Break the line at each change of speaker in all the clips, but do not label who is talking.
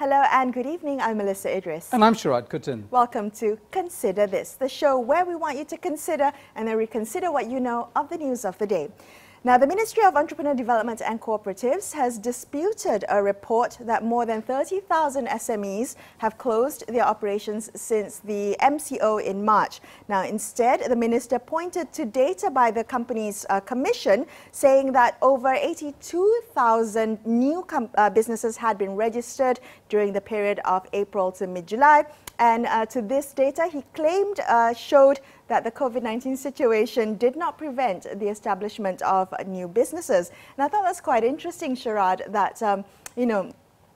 Hello and good evening. I'm Melissa Idris.
And I'm Sharad Kuttan.
Welcome to Consider This, the show where we want you to consider and then reconsider what you know of the news of the day. Now, the Ministry of Entrepreneur Development and Cooperatives has disputed a report that more than 30,000 SMEs have closed their operations since the MCO in March. Now, instead, the minister pointed to data by the company's commission saying that over 82,000 new businesses had been registered during the period of April to mid-July. And to this data, he claimed showed that the COVID-19 situation did not prevent the establishment of new businesses. And I thought that's quite interesting, Sharad, that,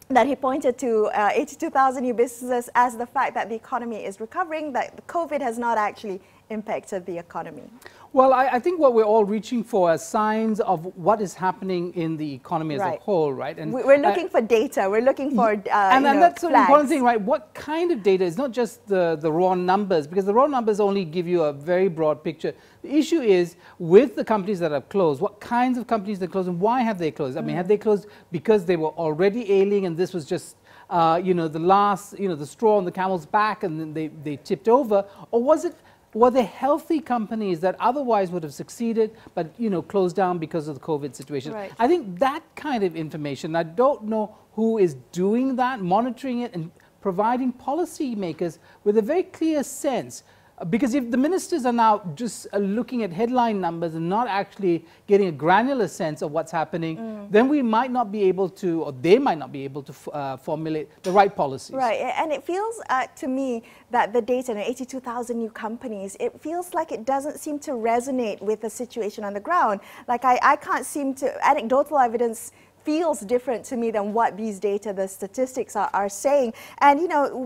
that he pointed to 82,000 new businesses as the fact that the economy is recovering, that the COVID has not actually impacted the economy.
Well, I think what we're all reaching for are signs of what is happening in the economy as a whole, right?
And we're looking for data. We're looking for
and that's an important thing, right? What kind of data? It's not just the raw numbers, because the raw numbers only give you a very broad picture. The issue is with the companies that have closed, what kinds of companies that closed and why have they closed? I mean, have they closed because they were already ailing and this was just the last, the straw on the camel's back and then they tipped over? Or were they healthy companies that otherwise would have succeeded but closed down because of the COVID situation?
Right.
I think that kind of information, I don't know who is doing that, monitoring it and providing policymakers with a very clear sense. Because if the ministers are now just looking at headline numbers and not actually getting a granular sense of what's happening, then we might not be able to, or they might not be able to formulate the right policies.
Right, and it feels to me that the data, 82,000 new companies, it feels like it doesn't seem to resonate with the situation on the ground. Like I can't seem to, anecdotal evidence feels different to me than what these data, the statistics are saying. And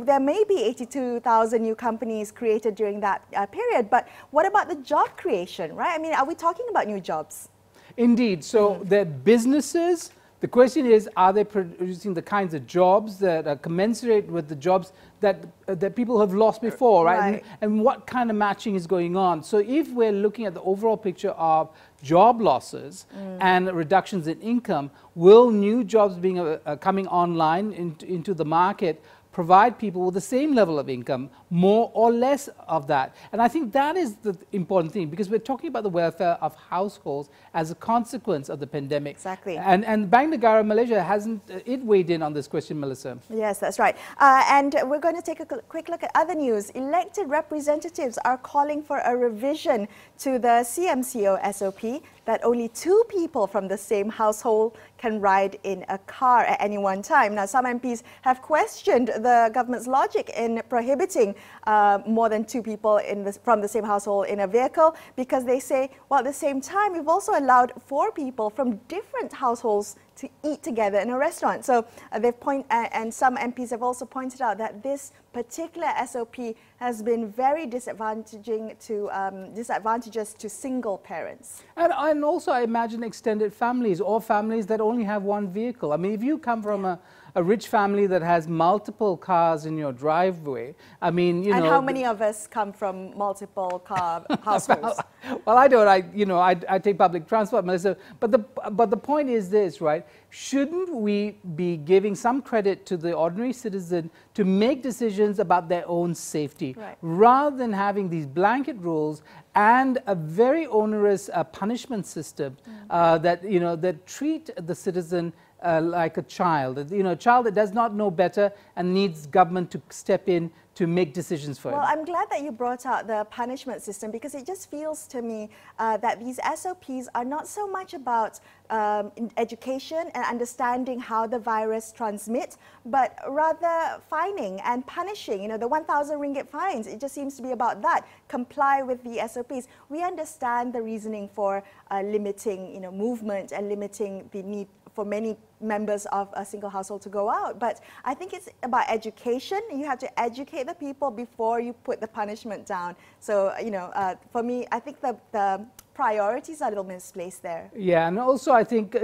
there may be 82,000 new companies created during that period, but what about the job creation, right? I mean, are we talking about new jobs?
Indeed. So they're businesses. The question is, are they producing the kinds of jobs that are commensurate with the jobs that people have lost before, right? And what kind of matching is going on? So if we're looking at the overall picture of job losses and reductions in income, will new jobs being coming online into the market provide people with the same level of income, more or less of that? And I think that is the important thing, because we're talking about the welfare of households as a consequence of the pandemic.
Exactly.
And Bank Negara Malaysia hasn't it weighed in on this question, Melissa?
Yes, that's right. And we're going to take a quick look at other news. Elected representatives are calling for a revision to the CMCO SOP that only 2 people from the same household can ride in a car at any one time. Now, some MPs have questioned the government's logic in prohibiting more than 2 people from the same household in a vehicle, because they say, well, at the same time, we've also allowed 4 people from different households to eat together in a restaurant. So and some MPs have also pointed out that this particular SOP has been very disadvantageous to single parents.
And also, I imagine extended families or families that only have one vehicle. I mean, if you come from a rich family that has multiple cars in your driveway, I mean,
And how many of us come from multiple car households?
Well, I don't. I take public transport, Melissa. But the point is this, right? Shouldn't we be giving some credit to the ordinary citizen to make decisions about their own safety, rather than having these blanket rules and a very onerous punishment system that treat the citizen like a child, a child that does not know better and needs government to step in to make decisions for him.
Well, I'm glad that you brought out the punishment system, because it just feels to me that these SOPs are not so much about education and understanding how the virus transmits, but rather fining and punishing. The 1,000 ringgit fines, it just seems to be about that. Comply with the SOPs. We understand the reasoning for limiting movement and limiting the need for many members of a single household to go out. But I think it's about education. You have to educate the people before you put the punishment down. So, for me, I think the priorities are a little misplaced there.
Yeah, and also I think,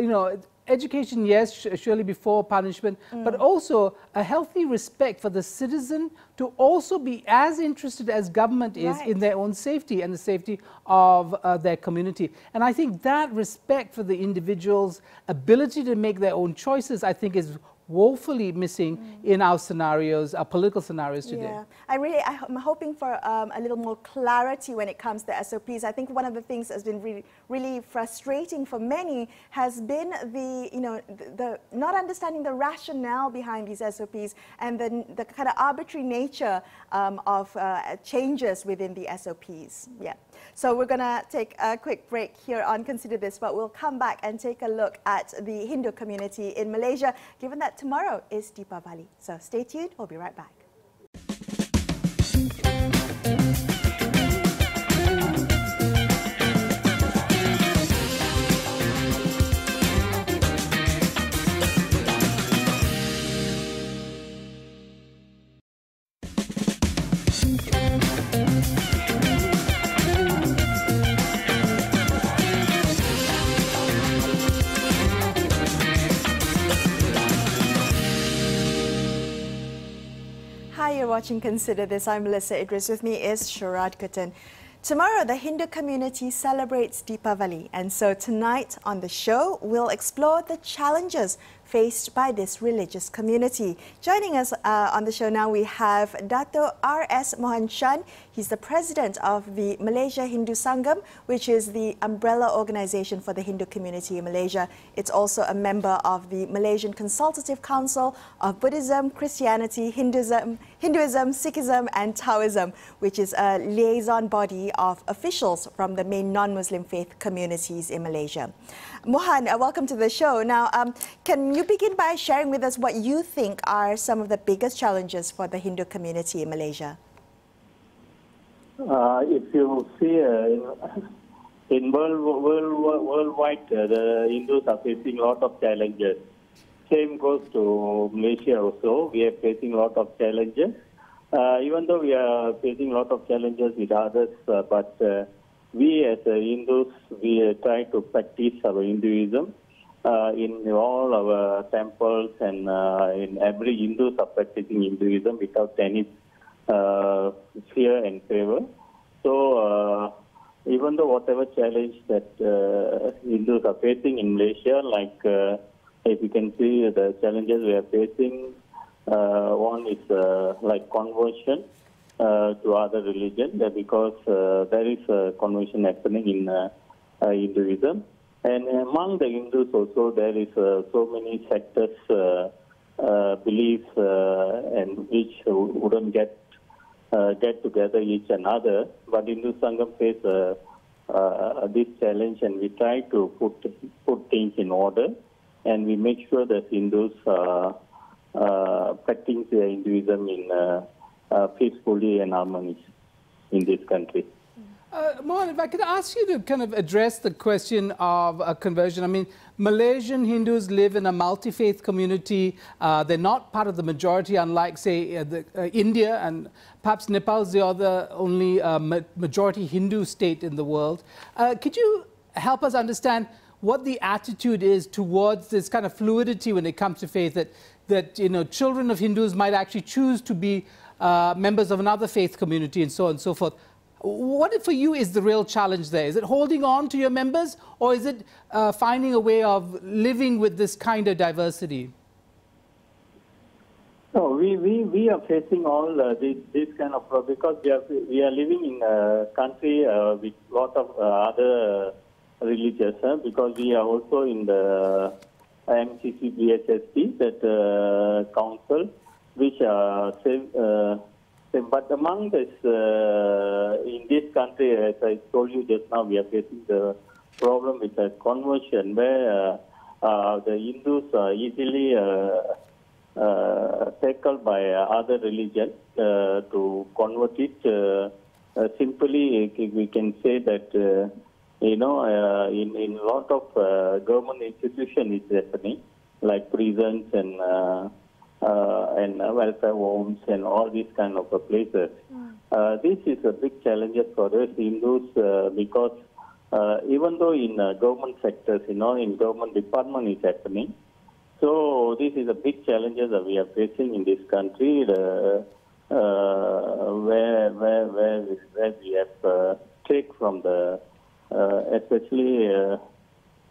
education, yes, surely before punishment, but also a healthy respect for the citizen to also be as interested as government is in their own safety and the safety of their community. And I think that respect for the individual's ability to make their own choices, I think, is woefully missing in our scenarios, our political scenarios today.
Yeah, I'm hoping for a little more clarity when it comes to SOPs. I think one of the things that's been really frustrating for many has been the not understanding the rationale behind these SOPs and the kind of arbitrary nature of changes within the SOPs. Yeah. So we're going to take a quick break here on Consider This, but we'll come back and take a look at the Hindu community in Malaysia, given that tomorrow is Deepavali. So stay tuned, we'll be right back. You're watching Consider This. I'm Melissa Idris. With me is Sharad Kutan. Tomorrow, the Hindu community celebrates Deepavali, and so tonight on the show, we'll explore the challenges faced by this religious community. Joining us on the show now, we have Dato' R.S. Mohan Chan. He's the president of the Malaysia Hindu Sangam, which is the umbrella organization for the Hindu community in Malaysia. It's also a member of the Malaysian Consultative Council of Buddhism, Christianity, Hinduism, Sikhism and Taoism, which is a liaison body of officials from the main non-Muslim faith communities in Malaysia. Mohan, welcome to the show. Now, can you begin by sharing with us what you think are some of the biggest challenges for the Hindu community in Malaysia?
If you see in worldwide, the Hindus are facing a lot of challenges. Same goes to Malaysia also. We are facing a lot of challenges. Even though we are facing a lot of challenges with others, but we as Hindus, we try to practice our Hinduism in all our temples, and in every Hindus are practicing Hinduism without any fear and favor. So even though whatever challenge that Hindus are facing in Malaysia, like if you can see the challenges we are facing, one is like conversion to other religion, because there is a conversion happening in Hinduism. And among the Hindus also, there is so many sectors, beliefs, and which wouldn't get together each another. But Hindu Sangam face this challenge, and we try to put things in order, and we make sure that Hindus practice their Hinduism in peacefully and harmony in this country.
Mohan, if I could ask you to kind of address the question of conversion. I mean, Malaysian Hindus live in a multi-faith community. They're not part of the majority, unlike, say, India, and perhaps Nepal is the other only majority Hindu state in the world. Could you help us understand what the attitude is towards this kind of fluidity when it comes to faith, that children of Hindus might actually choose to be members of another faith community and so on and so forth? What for you is the real challenge there? Is it holding on to your members, or is it finding a way of living with this kind of diversity?
No, we are facing all this kind of, because we are living in a country with a lot of other religions, because we are also in the MCC-BHSP, that council, which are but among this, in this country, as I told you just now, we are facing the problem with the conversion, where the Hindus are easily tackled by other religions to convert it. Simply, we can say that, in a lot of government institutions it's happening, like prisons and welfare homes and all these kind of places. This is a big challenge for us Hindus, because even though in government sectors, in government department is happening, so this is a big challenge that we are facing in this country, where we have take from the, especially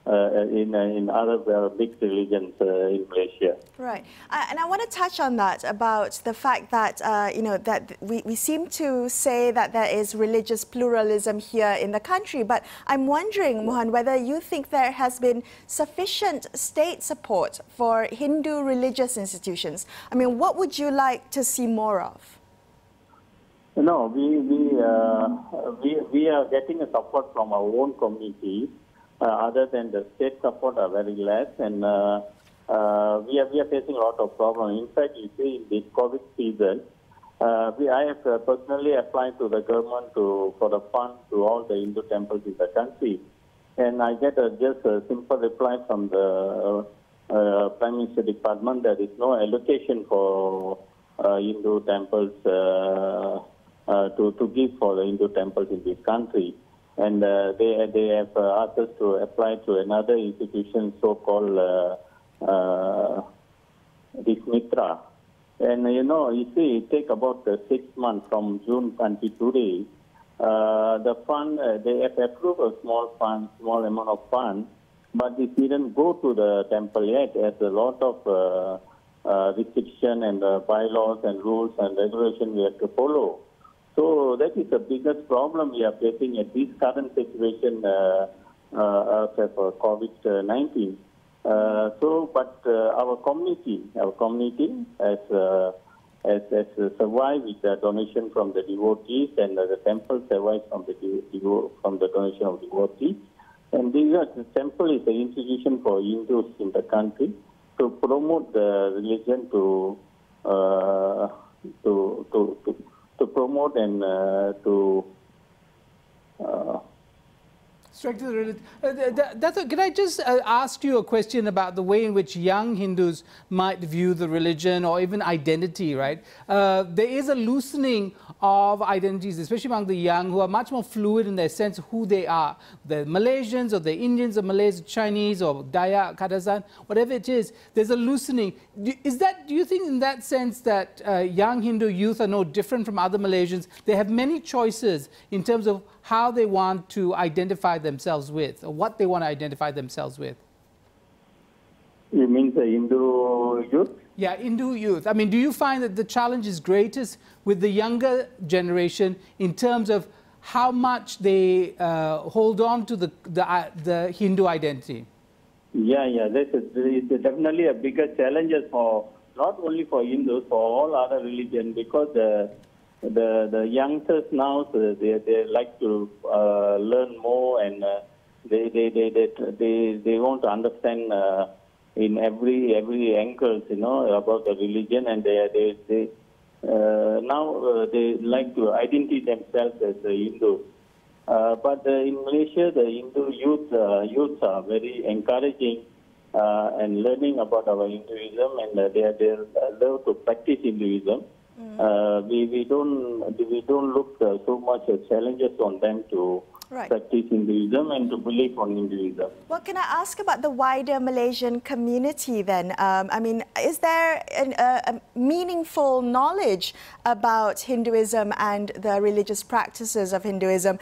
in other big religions in Malaysia.
Right, and I want to touch on that about the fact that that we seem to say that there is religious pluralism here in the country, but I'm wondering, Mohan, whether you think there has been sufficient state support for Hindu religious institutions. I mean, what would you like to see more of?
No, we are getting a support from our own community. Other than the state support are very less, and we are facing a lot of problems. In fact, you see, in this COVID season, I have personally applied to the government for the fund to all the Hindu temples in the country, and I get just a simple reply from the Prime Minister Department that there is no allocation for Hindu temples to give for the Hindu temples in this country. And they have asked us to apply to another institution, so-called Mitra. And you see, it takes about 6 months from June until today. The fund, they have approved a small amount of fund, but it didn't go to the temple yet. There's a lot of restriction and bylaws and rules and regulations we have to follow. So that is the biggest problem we are facing at this current situation of COVID-19. But our community has survived with the donation from the devotees, and the temple survives from the donation of devotees. And the temple is an institution for Hindus in the country to promote the religion, to promote and to
strike to the religion. Can I just ask you a question about the way in which young Hindus might view the religion or even identity, right? There is a loosening of identities, especially among the young, who are much more fluid in their sense of who they are. The Malaysians or the Indians or Malays, Chinese or Dayak, Kadazan, whatever it is, there's a loosening. Do you think in that sense that young Hindu youth are no different from other Malaysians? They have many choices in terms of how they want to identify themselves with, or what they want to identify themselves with.
You mean the Hindu youth?
Yeah, Hindu youth. I mean, do you find that the challenge is greatest with the younger generation in terms of how much they hold on to the Hindu identity? Yeah.
This is definitely a bigger challenge for not only for Hindus, for all other religions, because the youngsters now, they like to learn more, and they want to understand in every angle, about the religion, and now they like to identify themselves as a Hindu. But in Malaysia, the Hindu youths are very encouraging and learning about our Hinduism, and they love to practice Hinduism. We don't look so much at challenges on them to practice Hinduism and to believe on Hinduism.
Well, can I ask about the wider Malaysian community then? I mean, is there a meaningful knowledge about Hinduism and the religious practices of Hinduism?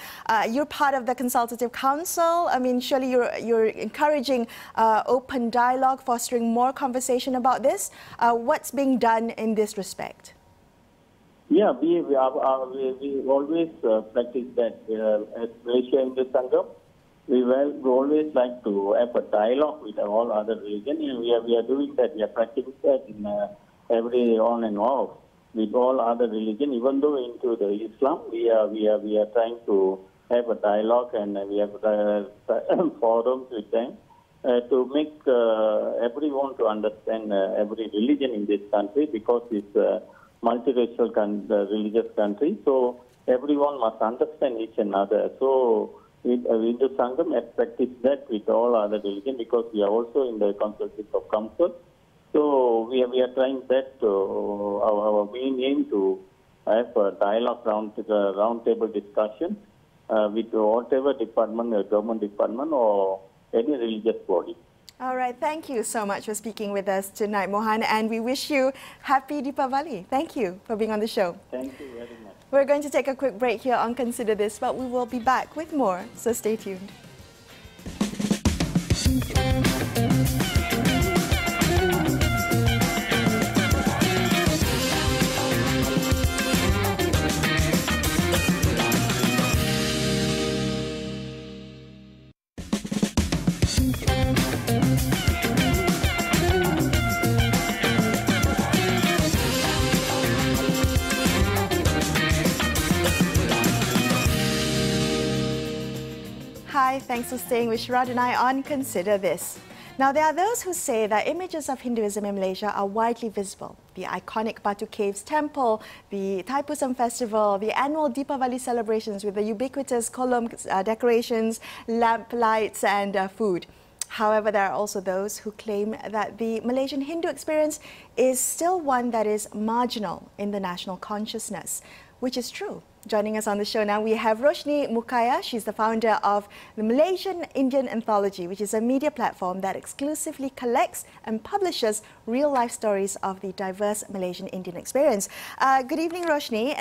You're part of the Consultative Council. I mean, surely you're encouraging open dialogue, fostering more conversation about this. What's being done in this respect?
Yeah, we always practice that as Malaysia Hindu Sangam. We always like to have a dialogue with all other religions. We are doing that. We are practicing that in every on and off with all other religions. Even though into the Islam, we are trying to have a dialogue, and we have forums with them to make everyone to understand every religion in this country, because it's multiracial religious country, so everyone must understand each another. So Hindu Sangam has practiced that with all other religions, because we are also in the Consultative Council. So we are trying that. Our main aim to have a dialogue roundtable discussion with whatever department, government department or any religious body.
All right, thank you so much for speaking with us tonight, Mohan, and we wish you happy Deepavali. Thank you for being on the show.
Thank you very much.
We're going to take a quick break here on Consider This, but we will be back with more, so stay tuned. Hi, thanks for staying with Sharad and I on Consider This. Now, there are those who say that images of Hinduism in Malaysia are widely visible. The iconic Batu Caves Temple, the Thaipusam Festival, the annual Deepavali celebrations with the ubiquitous kolom decorations, lamp lights and food. However, there are also those who claim that the Malaysian Hindu experience is still one that is marginal in the national consciousness, which is true. Joining us on the show now, we have Roshni Mukaya. She's the founder of the Malaysian Indian Anthology, which is a media platform that exclusively collects and publishes real-life stories of the diverse Malaysian Indian experience. Good evening, Roshni.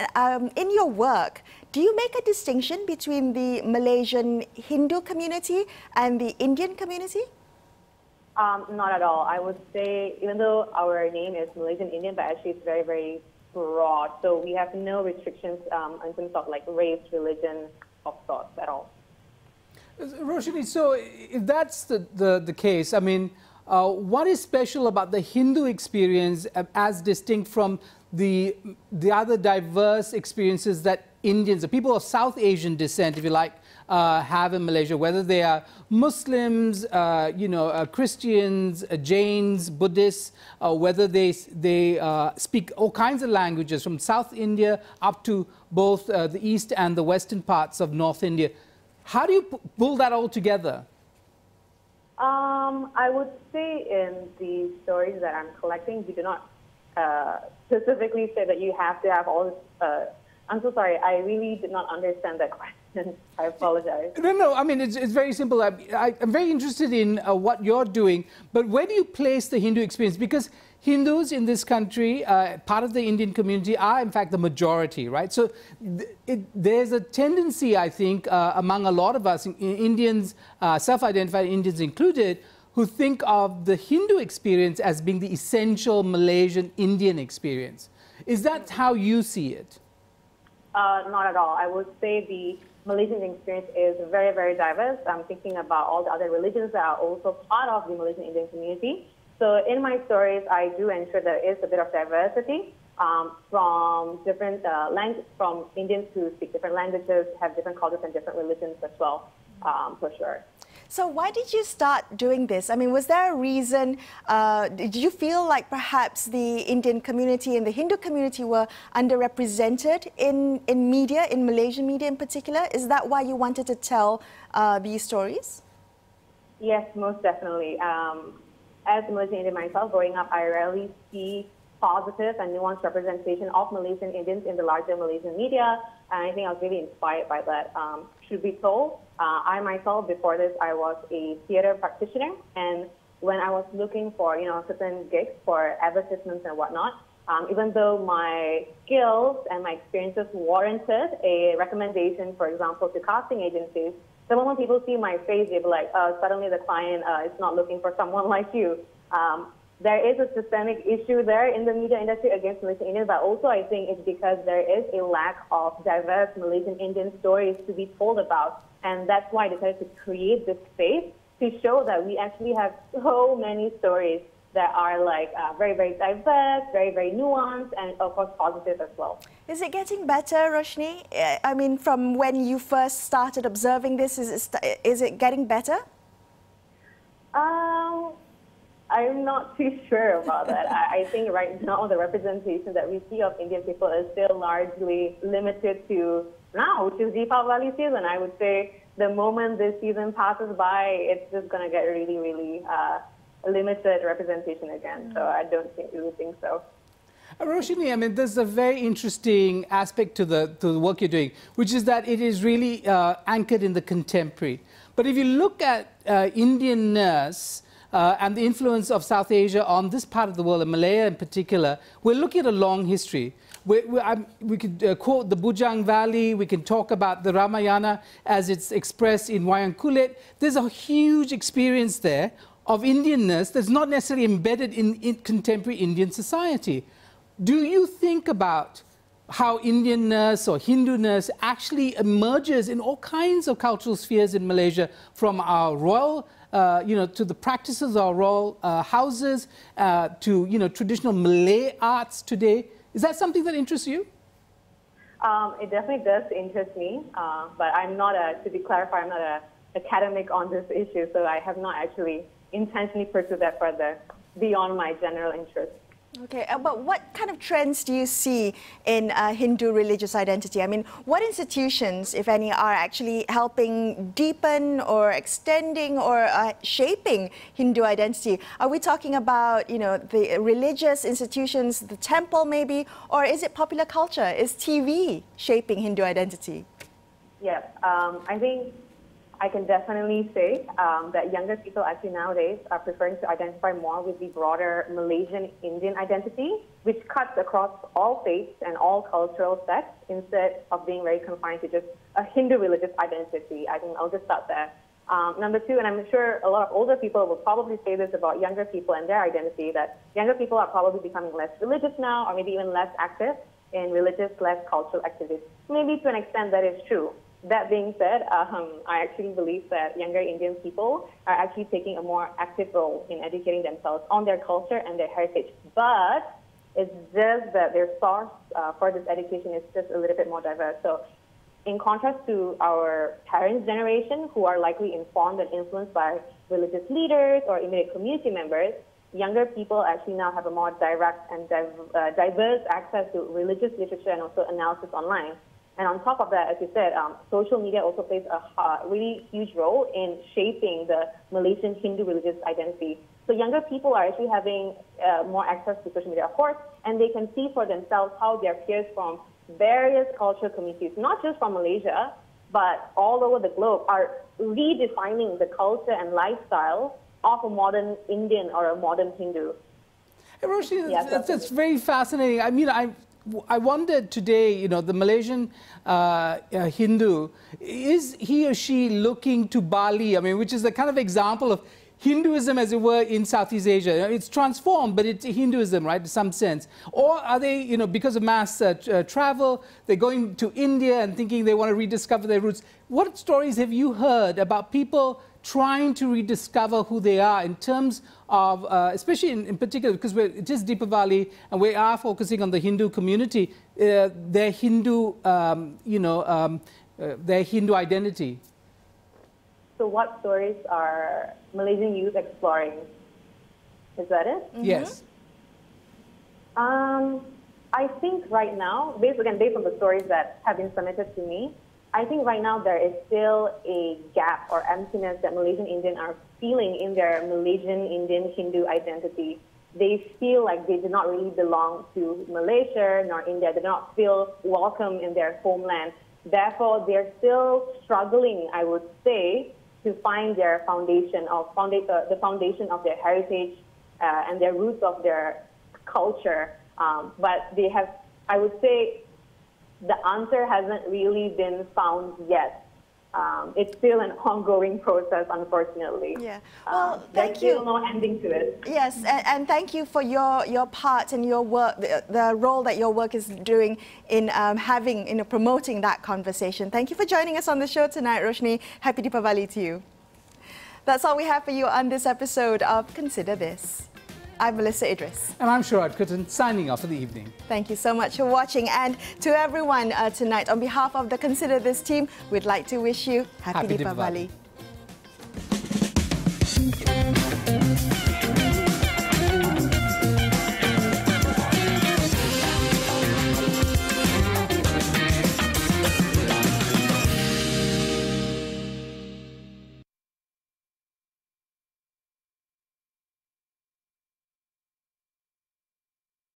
In your work, do you make a distinction between the Malaysian Hindu community and the Indian community?
Not at all. I would say, even though our name is Malaysian Indian, but actually it's very, very broad. So we have no restrictions in terms of like race, religion, of sorts at all.
Roshni, so if that's the case, I mean, what is special about the Hindu experience as distinct from the other diverse experiences that Indians, the people of South Asian descent, if you like, have in Malaysia, whether they are Muslims, Christians, Jains, Buddhists, whether they speak all kinds of languages from South India up to both the east and the western parts of North India. How do you pull that all together?
I would say in the stories that I'm collecting, we do not specifically say that you have to have all this. I'm so sorry, I really did not understand that question. I apologize.
No, I mean, it's very simple. I'm very interested in what you're doing, but where do you place the Hindu experience? Because Hindus in this country, part of the Indian community, are in fact the majority, right? So there's a tendency, I think, among a lot of us, Indians, self-identified Indians included, who think of the Hindu experience as being the essential Malaysian Indian experience. Is that how you see it?
Not at all. I would say the Malaysian experience is very, very diverse. I'm thinking about all the other religions that are also part of the Malaysian Indian community. So in my stories, I do ensure there is a bit of diversity from different from Indians who speak different languages, have different cultures and different religions as well, for sure.
So why did you start doing this? I mean, was there a reason? Did you feel like perhaps the Indian community and the Hindu community were underrepresented in media, in Malaysian media in particular? Is that why you wanted to tell these stories?
Yes, most definitely. As a Malaysian Indian myself, growing up, I rarely see positive and nuanced representation of Malaysian Indians in the larger Malaysian media. And I think I was really inspired by that. Truth be told, I myself, before this, I was a theater practitioner. And when I was looking for, certain gigs for advertisements and whatnot, even though my skills and my experiences warranted a recommendation, for example, to casting agencies, the moment people see my face, they'll be like, suddenly the client is not looking for someone like you. There is a systemic issue there in the media industry against Malaysian Indians, but also I think it's because there is a lack of diverse Malaysian Indian stories to be told about. And that's why I decided to create this space to show that we actually have so many stories that are like very, very diverse, very, very nuanced, and of course positive as well.
Is it getting better, Roshni? I mean, from when you first started observing this, is it getting better?
I'm not too sure about that. I think right now the representation that we see of Indian people is still largely limited to now, which is Deepavali season. I would say the moment this season passes by, it's just going to get really, really limited representation again. So I don't really think so.
Roshni, I mean, there's a very interesting aspect to the work you're doing, which is that it is really anchored in the contemporary. But if you look at Indian nurse, and the influence of South Asia on this part of the world, and Malaya in particular, we're looking at a long history. We could quote the Bujang Valley, we can talk about the Ramayana as it's expressed in Wayang Kulit. There's a huge experience there of Indianness that's not necessarily embedded in contemporary Indian society. Do you think about how Indianness or Hinduness actually emerges in all kinds of cultural spheres in Malaysia, from our royal, to the practices of our royal houses, to, traditional Malay arts today? Is that something that interests you?
It definitely does interest me, but I'm not to be clarified, I'm not an academic on this issue, so I have not actually intentionally pursued that further beyond my general interest.
Okay, but what kind of trends do you see in Hindu religious identity? I mean, what institutions, if any, are actually helping deepen or extending or shaping Hindu identity? Are we talking about, the religious institutions, the temple maybe, or is it popular culture? Is TV shaping Hindu identity?
Yes, I think I can definitely say that younger people actually nowadays are preferring to identify more with the broader Malaysian Indian identity, which cuts across all faiths and all cultural sects instead of being very confined to just a Hindu religious identity. I think I'll just start there. Number two, and I'm sure a lot of older people will probably say this about younger people and their identity, that younger people are probably becoming less religious now, or maybe even less active in religious, less cultural activities. Maybe to an extent that is true. That being said, I actually believe that younger Indian people are actually taking a more active role in educating themselves on their culture and their heritage. But it's just that their source for this education is just a little bit more diverse. So in contrast to our parents' generation, who are likely informed and influenced by religious leaders or immediate community members, younger people actually now have a more direct and diverse access to religious literature and also analysis online. And on top of that, as you said, social media also plays a really huge role in shaping the Malaysian Hindu religious identity. So younger people are actually having more access to social media, of course, and they can see for themselves how their peers from various cultural communities, not just from Malaysia, but all over the globe, are redefining the culture and lifestyle of a modern Indian or a modern Hindu.
Hey, Roshni, that's very fascinating. I mean, I wondered today, the Malaysian Hindu, is he or she looking to Bali? I mean, which is the kind of example of Hinduism, as it were, in Southeast Asia. It's transformed, but it's Hinduism, right, in some sense. Or are they, because of mass travel, they're going to India and thinking they want to rediscover their roots? What stories have you heard about people trying to rediscover who they are in terms of, especially in particular, because it is Deepavali and we are focusing on the Hindu community, their Hindu, their Hindu identity?
So what stories are Malaysian youth exploring? Is that it?
Mm-hmm.
Yes.
I think right now, based on the stories that have been submitted to me, I think right now there is still a gap or emptiness that Malaysian Indian are feeling in their Malaysian Indian Hindu identity. They feel like they do not really belong to Malaysia nor India. They do not feel welcome in their homeland. Therefore, they're still struggling, I would say, to find their foundation, the foundation of their heritage and their roots of their culture. But they have, I would say, the answer hasn't really been found yet. It's still an ongoing process, unfortunately.
Yeah. Well,
there's still no ending to it.
Yes, and thank you for your part and your work, the role that your work is doing in promoting that conversation. Thank you for joining us on the show tonight, Roshni. Happy Deepavali to you. That's all we have for you on this episode of Consider This. I'm Melissa Idris.
And I'm Sharad Kuttan, signing off for the evening.
Thank you so much for watching. And to everyone tonight, on behalf of the Consider This team, we'd like to wish you Happy Deepavali.